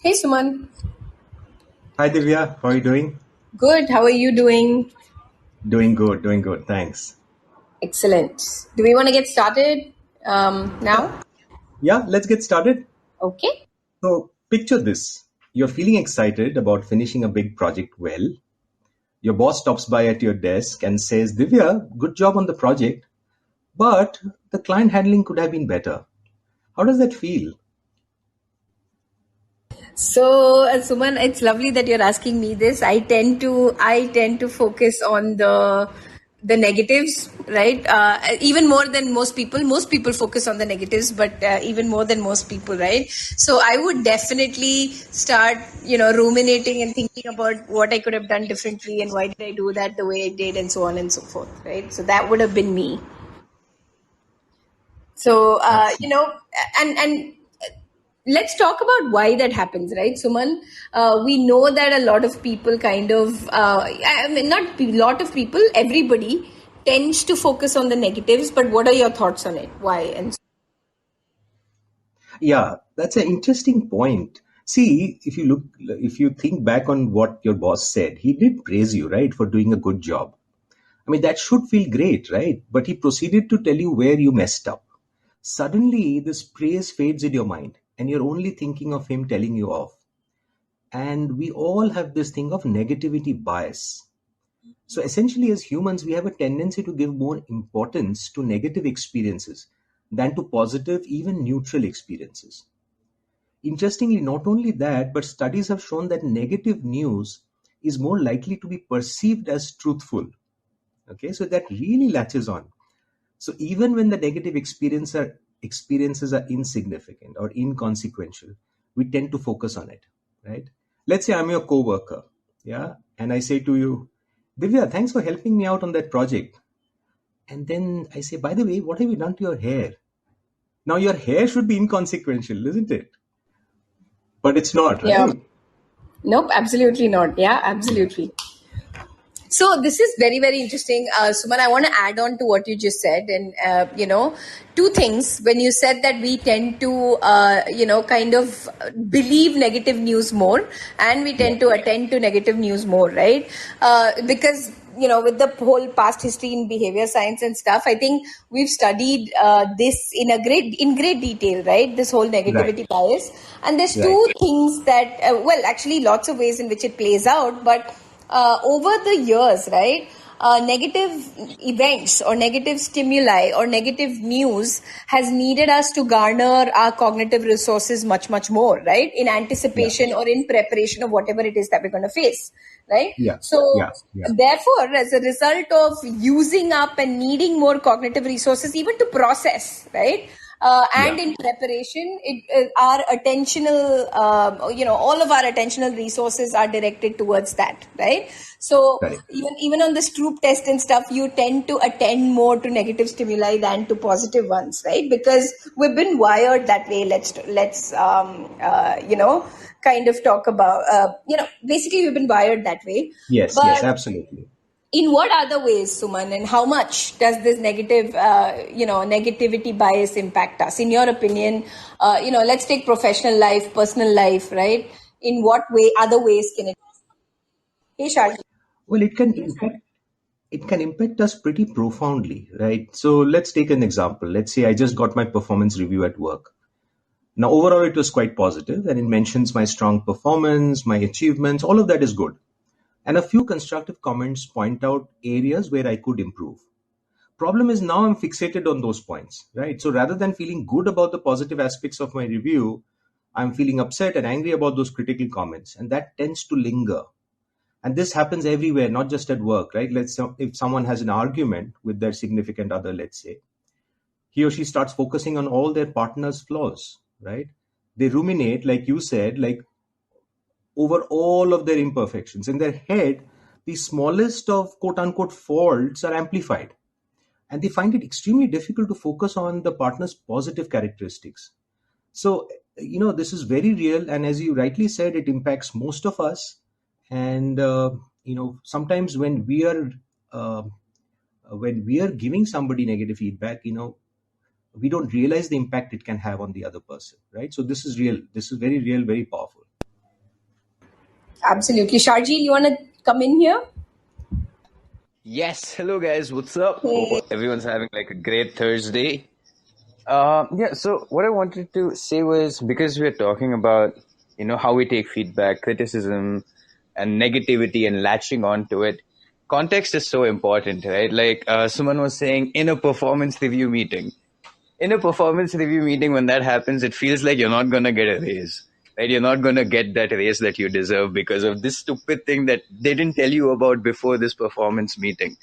Hey Suman, Hi Divya, how are you doing? good. How are you doing? Doing good, thanks. Excellent. Do we want to get started Yeah, now? yeah, let's get started. Okay. So, picture this. You're feeling excited about finishing a big project well. Your boss stops by at your desk and says, Divya, good job on the project, but the client handling could have been better. How does that feel? So, Suman, it's lovely that you're asking me this. I tend to focus on the negatives, right? Even more than most people. Most people focus on the negatives, but even more than most people, right? So, I would definitely start, ruminating and thinking about what I could have done differently and why did I do that the way I did, and so on and so forth, right? So that would have been me. So, Absolutely. and let's talk about why that happens, right, Suman? We know that a lot of people I mean, not a lot of people, everybody tends to focus on the negatives, but what are your thoughts on it? Why? And Yeah, that's an interesting point. See, if you think back on what your boss said, he did praise you, right, for doing a good job. I mean, that should feel great, right? But he proceeded to tell you where you messed up. Suddenly, this praise fades in your mind, and you're only thinking of him telling you off. And we all have this thing of negativity bias. So, essentially, as humans, we have a tendency to give more importance to negative experiences than to positive, even neutral experiences. Interestingly, not only that, but studies have shown that negative news is more likely to be perceived as truthful. Okay, so that really latches on. So even when the experiences are insignificant or inconsequential, we tend to focus on it, right? Let's say I'm your coworker, yeah, and I say to you, Divya, thanks for helping me out on that project. And then I say, by the way, what have you done to your hair? Now your hair should be inconsequential, isn't it? But it's not, yeah, right? nope, absolutely not. Yeah, absolutely. So this is very, very interesting, Suman. I want to add on to what you just said, and two things. When you said that we tend to, kind of believe negative news more, and we Yeah. tend to attend to negative news more, right? Because with the whole past history in behavior science and stuff, I think we've studied this in great detail, right? This whole Right. negativity bias, and there's Right. two things that, well, actually, lots of ways in which it plays out, but over the years, right? Negative events or negative stimuli or negative news has needed us to garner our cognitive resources much, much more, right? In Yeah. anticipation or in preparation of whatever it is that we're going to face, right? Yeah. So, Yeah. Yeah. therefore, as a result of using up and needing more cognitive resources, even to process, right? And Yeah. in preparation, our attentional, all of our attentional resources are directed towards that, right? So Correct. even on the Stroop test and stuff, you tend to attend more to negative stimuli than to positive ones, right? Because we've been wired that way. Let's kind of talk about, basically we've been wired that way. Yes. Yes. But Absolutely. in what other ways, Suman, and how much does this negativity bias impact us? In your opinion, let's take professional life, personal life, right? In what way, other ways can it? Hey, Sharji. Well, it can impact us pretty profoundly, right? So let's take an example. Let's say I just got my performance review at work. Now, overall, it was quite positive, and it mentions my strong performance, my achievements, all of that is good. And a few constructive comments point out areas where I could improve. Problem is now I'm fixated on those points, right? So rather than feeling good about the positive aspects of my review, I'm feeling upset and angry about those critical comments, and that tends to linger. And this happens everywhere, not just at work, right? If someone has an argument with their significant other, let's say, he or she starts focusing on all their partner's flaws, right? They ruminate, like you said, like over all of their imperfections. In their head, the smallest of quote unquote faults are amplified, and they find it extremely difficult to focus on the partner's positive characteristics. So, this is very real, and as you rightly said, it impacts most of us. And sometimes uh, when we are giving somebody negative feedback, we don't realize the impact it can have on the other person, right? So this is real. This is very real, very powerful. Absolutely. Sharjeel, you want to come in here? Yes, hello guys, what's up? Hey. Hope everyone's having like a great Thursday. Yeah, so what I wanted to say was because we're talking about, how we take feedback, criticism, and negativity and latching onto it, context is so important, right? Like someone was saying in a performance review meeting, when that happens, it feels like you're not going to get a raise, right? You're not going to get that raise that you deserve because of this stupid thing that they didn't tell you about before this performance meeting,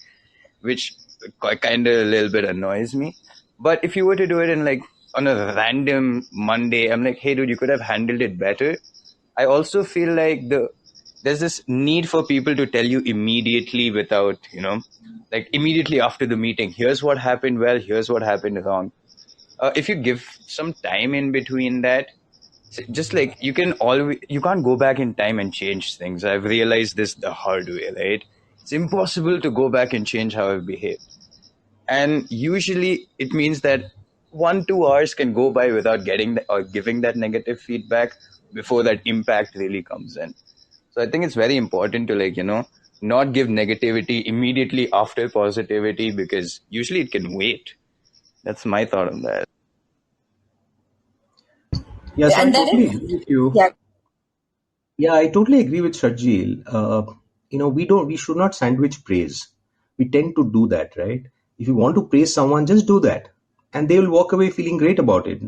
which kind of a little bit annoys me. But if you were to do it in like on a random Monday, I'm like, hey, dude, you could have handled it better. I also feel like there's this need for people to tell you immediately without, like immediately after the meeting, here's what happened well, here's what happened wrong. If you give some time in between that, just like you can't go back in time and change things. I've realized this the hard way, right? It's impossible to go back and change how I've behaved. And usually it means that 1 2 hours can go by without getting or giving that negative feedback before that impact really comes in. So I think it's very important to not give negativity immediately after positivity, because usually it can wait. That's my thought on that. Yeah, so I And that totally is, agree with you. yeah, Yeah, I totally agree with Shajil. We should not sandwich praise. We tend to do that, right? If you want to praise someone, just do that, and they will walk away feeling great about it.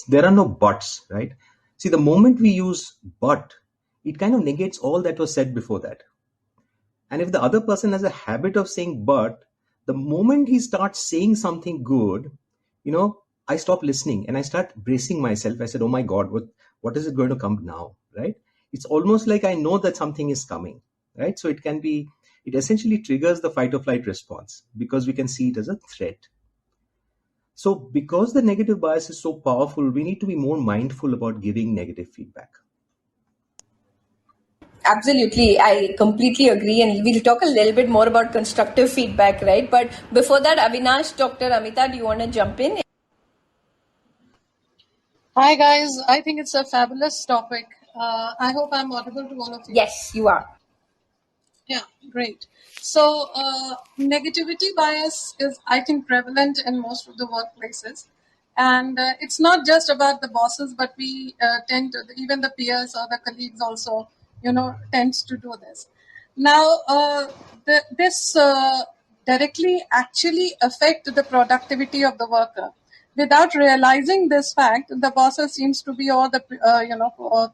There are no buts, right? See, the moment we use but, it kind of negates all that was said before that. And if the other person has a habit of saying but, the moment he starts saying something good, I stop listening and I start bracing myself. I said, oh my God, what is it going to come now? Right? It's almost like I know that something is coming. Right? So it essentially triggers the fight or flight response because we can see it as a threat. So because the negative bias is so powerful, we need to be more mindful about giving negative feedback. absolutely. I completely agree. And we'll talk a little bit more about constructive feedback, right? But before that, Avinash, Dr. Amita, do you want to jump in? Hi guys, I think it's a fabulous topic. I hope I'm audible to all of you. Yes, you are. Yeah, great. So, negativity bias is, I think, prevalent in most of the workplaces. And it's not just about the bosses, but we tend to, even the peers or the colleagues also, tends to do this. Now, this directly actually affect the productivity of the worker. Without realizing this fact, the bosses seems to be, or the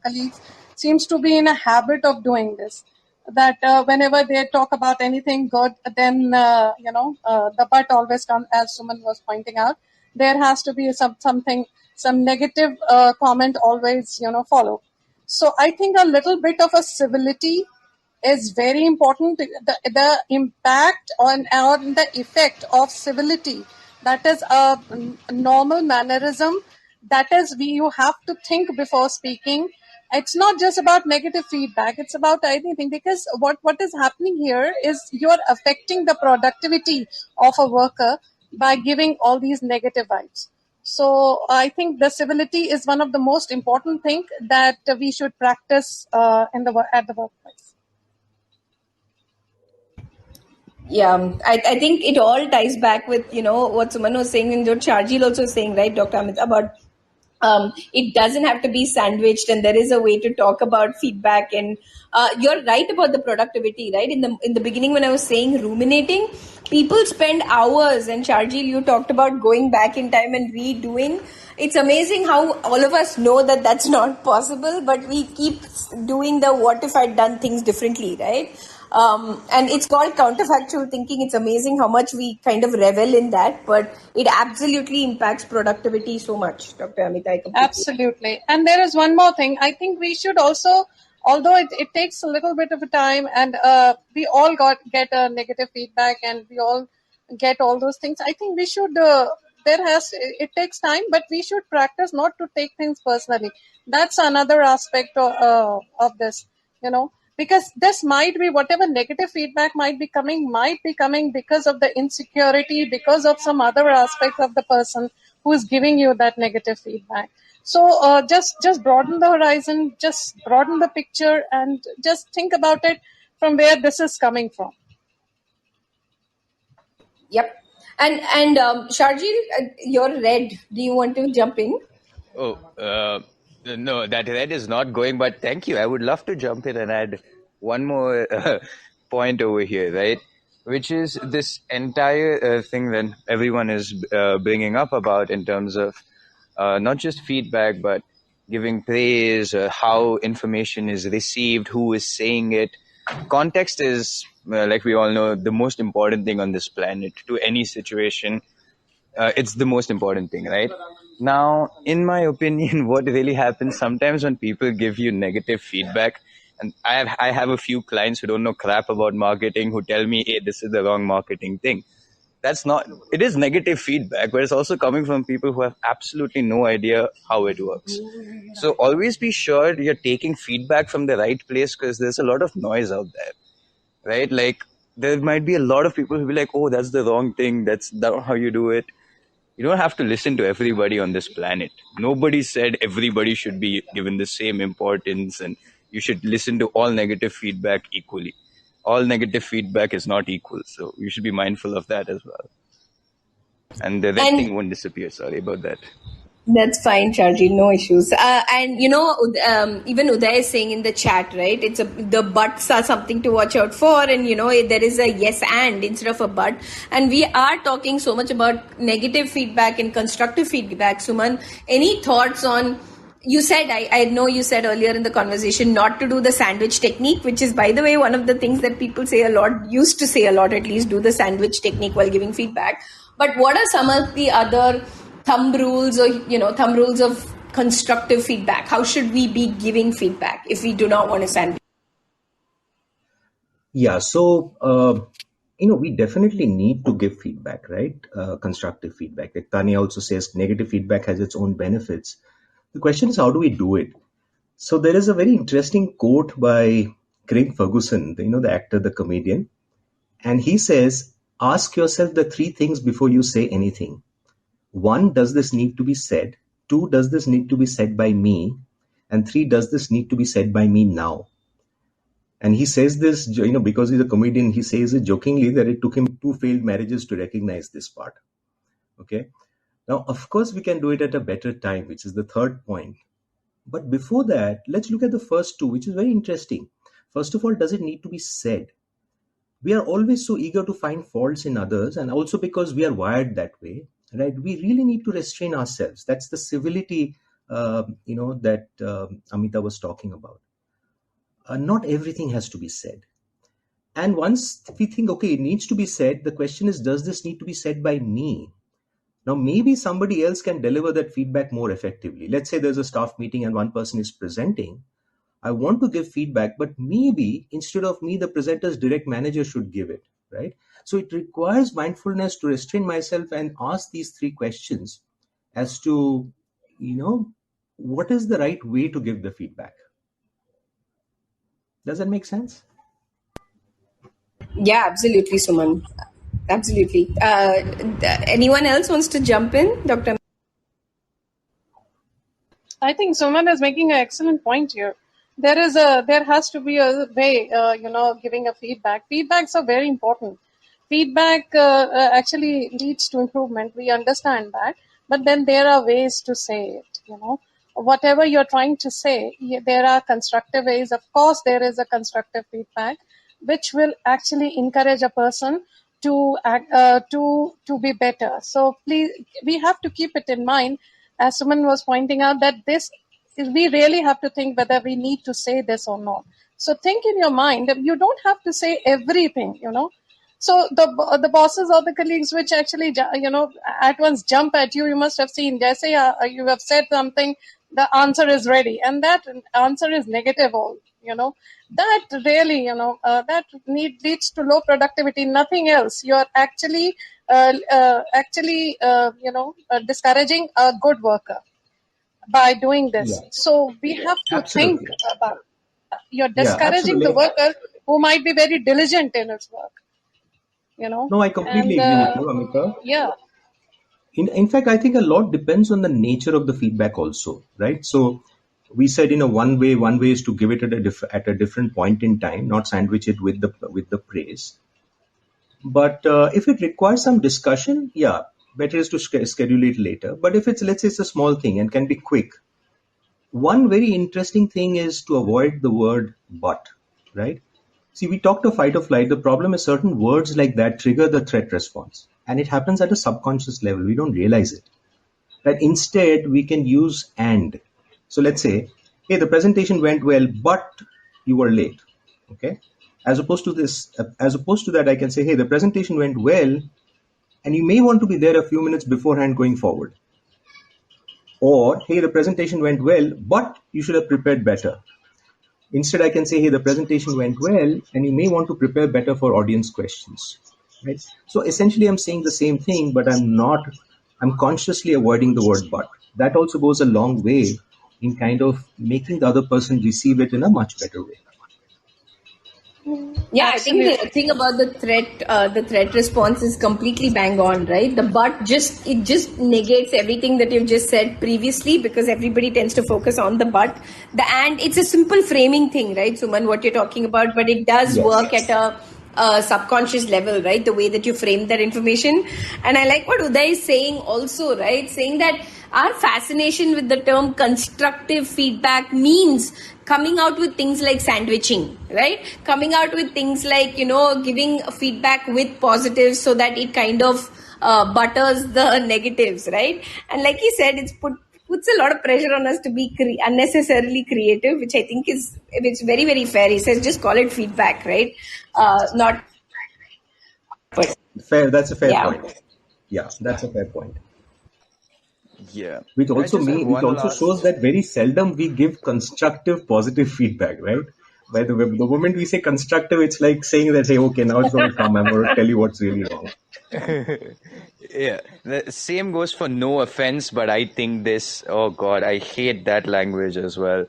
colleagues seems to be in a habit of doing this, that whenever they talk about anything good, then the but always comes, as Suman was pointing out. There has to be some negative comment always follow. So I think a little bit of a civility is very important. The impact on the effect of civility, that is a normal mannerism, that is you have to think before speaking. It's not just about negative feedback, it's about anything, because what is happening here is you're affecting the productivity of a worker by giving all these negative vibes. So I think the civility is one of the most important thing that we should practice at the workplace. Yeah, I think it all ties back with, what Suman was saying and what Sharjil also saying, right, Dr. Amit, about it doesn't have to be sandwiched, and there is a way to talk about feedback. And you're right about the productivity, right? In the beginning, when I was saying ruminating, people spend hours, and Sharjil, you talked about going back in time and redoing. It's amazing how all of us know that that's not possible, but we keep doing the what if I'd done things differently, right? And it's called counterfactual thinking. It's amazing how much we kind of revel in that, but it absolutely impacts productivity so much, Dr. Amit. I completely. Absolutely. And there is one more thing. I think we should also, although it takes a little bit of a time, and we all get a negative feedback, and we all get all those things. I think we should, it takes time, but we should practice not to take things personally. That's another aspect of this, because this might be, whatever negative feedback might be coming because of the insecurity, because of some other aspect of the person who is giving you that negative feedback. So just broaden the horizon, just broaden the picture, and just think about it from where this is coming from. Yep. And Sharjil, you're red. Do you want to jump in? Oh, no, that red is not going, but thank you. I would love to jump in and add one more point over here, right? Which is this entire thing that everyone is bringing up about in terms of not just feedback, but giving praise, how information is received, who is saying it. Context is, like we all know, the most important thing on this planet to any situation. It's the most important thing, right? Now, in my opinion, what really happens sometimes when people give you negative feedback, and I have a few clients who don't know crap about marketing who tell me, hey, this is the wrong marketing thing. That's not, it is negative feedback, but it's also coming from people who have absolutely no idea how it works. So always be sure you're taking feedback from the right place, because there's a lot of noise out there, right? Like, there might be a lot of people who be like, oh, that's the wrong thing, that's not how you do it. You don't have to listen to everybody on this planet. Nobody said everybody should be given the same importance and you should listen to all negative feedback equally. All negative feedback is not equal, so you should be mindful of that as well. And the red thing And won't disappear. Sorry about that. that's fine, Charji. No issues. And even Uday is saying in the chat, right? The buts are something to watch out for, and there is a yes and instead of a but. And we are talking so much about negative feedback and constructive feedback. Suman, any thoughts on? You said, I know you said earlier in the conversation not to do the sandwich technique, which is, by the way, one of the things that people say a lot, used to say a lot at least, do the sandwich technique while giving feedback. But what are some of the other thumb rules of constructive feedback? How should we be giving feedback if we do not want to sandwich? Yeah, so we definitely need to give feedback, right? Constructive feedback. Like Tanya also says, negative feedback has its own benefits. The question is, how do we do it? So there is a very interesting quote by Craig Ferguson, the actor, the comedian, and he says, "Ask yourself the three things before you say anything. One, does this need to be said? Two, does this need to be said by me? And three, does this need to be said by me now?" And he says this, because he's a comedian, he says it jokingly that it took him 2 failed marriages to recognize this part. Okay. Now, of course, we can do it at a better time, which is the third point. But before that, let's look at the first two, which is very interesting. First of all, does it need to be said? We are always so eager to find faults in others, and also because we are wired that way, right? We really need to restrain ourselves. That's the civility, that Amita was talking about. Not everything has to be said. And once we think, okay, it needs to be said, the question is, does this need to be said by me? Now, maybe somebody else can deliver that feedback more effectively. Let's say there's a staff meeting and one person is presenting. I want to give feedback, but maybe instead of me, the presenter's direct manager should give it, right? So it requires mindfulness to restrain myself and ask these three questions as to, what is the right way to give the feedback? Does that make sense? Yeah, absolutely, Suman. Absolutely. Anyone else wants to jump in, Dr. I think Suman is making an excellent point here. There has to be a way, giving a feedback. Feedbacks are very important. Feedback actually leads to improvement. We understand that, but then there are ways to say it. Whatever you're trying to say, there are constructive ways. Of course, there is a constructive feedback, which will actually encourage a person to act, to be better. So please, we have to keep it in mind, as Suman was pointing out, that we really have to think whether we need to say this or not. So think in your mind, you don't have to say everything, So the bosses or the colleagues which actually, at once jump at you, you must have seen, just say you have said something, the answer is ready, and that answer is negative all, that really, that leads to low productivity, nothing else. You're actually discouraging a good worker by doing this. Yeah, So we have to think absolutely. about, you're Yeah, discouraging the absolutely. worker who might be very diligent in his work, No, I completely and agree with you, Amita. yeah. In fact, I think a lot depends on the nature of the feedback also, right? So we said, one way is to give it at a different point in time, not sandwich it with the praise. But if it requires some discussion, yeah, better is to schedule it later. But if let's say it's a small thing and can be quick, one very interesting thing is to avoid the word but, right? See, we talked of fight or flight. The problem is certain words like that trigger the threat response. And it happens at a subconscious level. We don't realize it. That instead we can use and. So let's say, hey, the presentation went well, but you were late. Okay. As opposed to that, I can say, hey, the presentation went well, and you may want to be there a few minutes beforehand going forward. Or, hey, the presentation went well, but you should have prepared better. Instead, I can say, hey, the presentation went well, and you may want to prepare better for audience questions. Right? So essentially, I'm saying the same thing, but I'm consciously avoiding the word but. That also goes a long way in kind of making the other person receive it in a much better way. Yeah, Absolutely. I think the thing about the threat response is completely bang on, right? The but just negates everything that you've just said previously, because everybody tends to focus on the but. And it's a simple framing thing, right, Suman, what you're talking about, but it does work at a subconscious level, right? The way that you frame that information. And I like what Uday is saying also, right? Saying that our fascination with the term constructive feedback means coming out with things like sandwiching, right? Coming out with things like, giving feedback with positives so that it kind of butters the negatives, right? And like he said, puts a lot of pressure on us to be unnecessarily creative, which I think it's very, very fair. He says, just call it feedback, right? Not. Fair. That's a fair point. Yeah, that's a fair point. Yeah. Which I just have one also last. shows that very seldom we give constructive, positive feedback, right? By the moment we say constructive, it's like saying that, hey, okay, now it's going to come. I'm going to tell you what's really wrong. Yeah, the same goes for no offense, but I think this, oh God, I hate that language as well.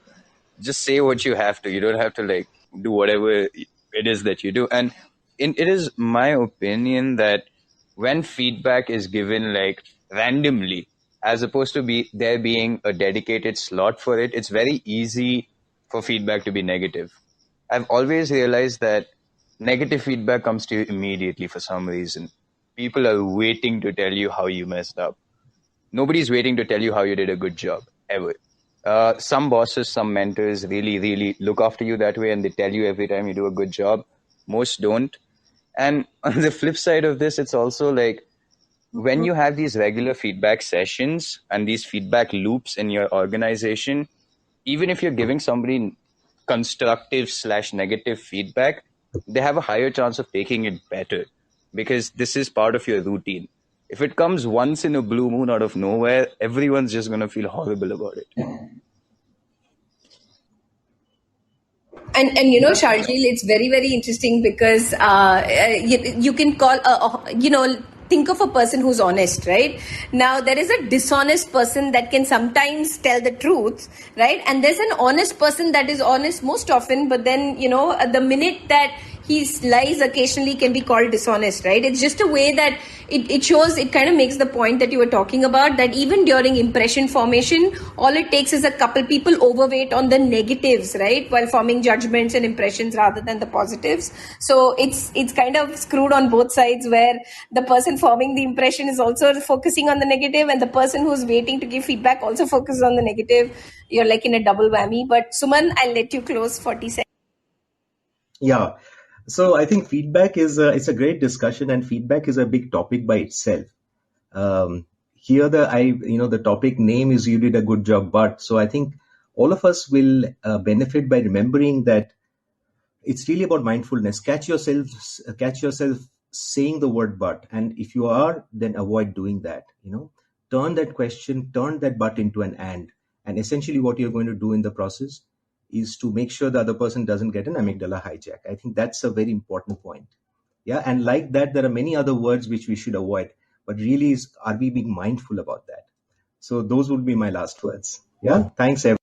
Just say what you have to. You don't have to do whatever it is that you do. And it is my opinion that when feedback is given randomly, as opposed to there being a dedicated slot for it, it's very easy for feedback to be negative. I've always realized that negative feedback comes to you immediately for some reason. People are waiting to tell you how you messed up. Nobody's waiting to tell you how you did a good job, ever. Some bosses, some mentors really, really look after you that way, and they tell you every time you do a good job. Most don't. And on the flip side of this, it's also when you have these regular feedback sessions and these feedback loops in your organization, even if you're giving somebody constructive/negative feedback, they have a higher chance of taking it better because this is part of your routine. If it comes once in a blue moon out of nowhere, everyone's just going to feel horrible about it. And Sharjeel, it's very, very interesting because you can call think of a person who's honest, right? Now there is a dishonest person that can sometimes tell the truth, right? And there's an honest person that is honest most often, but then the minute that he lies occasionally can be called dishonest, right? It's just a way that it shows, it kind of makes the point that you were talking about, that even during impression formation, all it takes is a couple people overweight on the negatives, right, while forming judgments and impressions rather than the positives. So it's kind of screwed on both sides, where the person forming the impression is also focusing on the negative, and the person who's waiting to give feedback also focuses on the negative. You're like in a double whammy. But Suman, I'll let you close 40 seconds. Yeah. So I think feedback it's a great discussion, and feedback is a big topic by itself. Here the topic name is "You did a good job," but so I think all of us will benefit by remembering that it's really about mindfulness. Catch yourself saying the word "but," and if you are, then avoid doing that. Turn that "but" into an and essentially what you're going to do in the process is to make sure the other person doesn't get an amygdala hijack. I think that's a very important point. Yeah, and like that, there are many other words which we should avoid. But really, are we being mindful about that? So those would be my last words. Yeah, thanks, everyone.